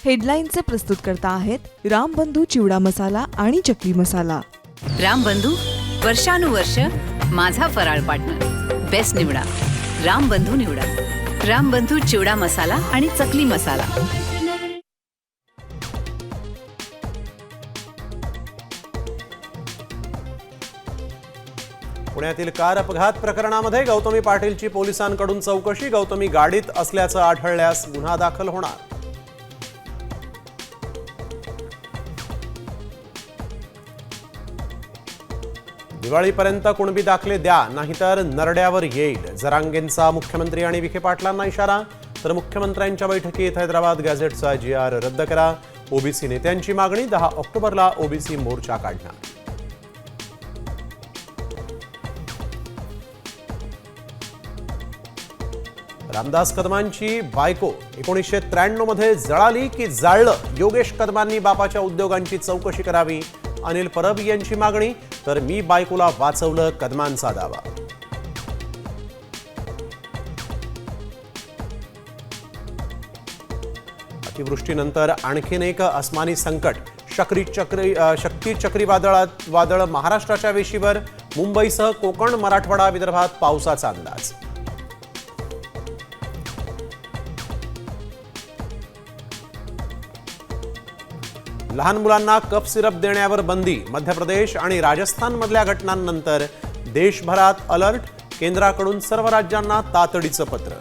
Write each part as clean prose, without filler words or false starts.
हेडलाईनचे प्रस्तुतकर्ता आहेत रामबंधू चिवडा मसाला आणि चकली मसाला. रामबंधू वर्षानुवर्ष माझा फराळ पार्टनर. बेस्ट निवडा, रामबंधू निवडा. रामबंधू चिवडा मसाला आणि चकली मसाला. पुण्यातील कार अपघात प्रकरणामध्ये गौतमी पाटीलची पोलिसांकडून चौकशी. गौतमी गाडीत असल्याचं आढळल्यास गुन्हा दाखल होणार. दिवाळीपर्यंत कुणबी दाखले द्या, नाहीतर नरड्यावर येईल. जरांगेंचा मुख्यमंत्री आणि विखे पाटलांना इशारा. तर मुख्यमंत्र्यांच्या बैठकीत हैदराबाद गॅझेटचा GR रद्द करा. ओबीसी नेत्यांची मागणी. 10 ऑक्टोबरला ओबीसी मोर्चा काढणार. रामदास कदमांची बायको 1993 मध्ये जळाली की जाळलं? योगेश कदमांनी बापाच्या उद्योगांची चौकशी करावी. अनिल परब यांची मागणी. तर मी बायकोला वाचवलं, कदमांचा दावा. अतिवृष्टीनंतर आणखीन एक अस्मानी संकट. शक्ती चक्रीवादळ महाराष्ट्राच्या वेशीवर. मुंबईसह कोकण, मराठवाडा, विदर्भात पावसाचा अंदाज. लहान मुलांना कफ सिरप देण्यावर बंदी. मध्य प्रदेश आणि राजस्थानमधल्या घटनांनंतर देशभरात अलर्ट. केंद्राकडून सर्व राज्यांना तातडीचं पत्र.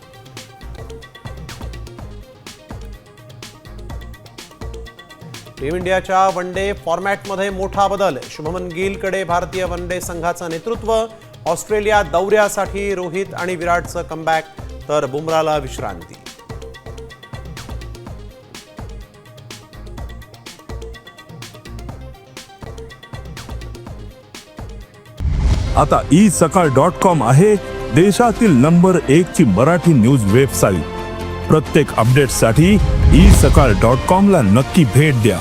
टीम इंडियाच्या वनडे फॉर्मॅटमध्ये मोठा बदल. शुभमन गिलकडे भारतीय वनडे संघाचं नेतृत्व. ऑस्ट्रेलिया दौऱ्यासाठी रोहित आणि विराटचं कमबॅक. तर बुमराला विश्रांती. आता isakal.com आहे देशातील नंबर 1 ची मराठी न्यूज वेबसाईट. प्रत्येक अपडेटसाठी isakal.com ला नक्की भेट द्या.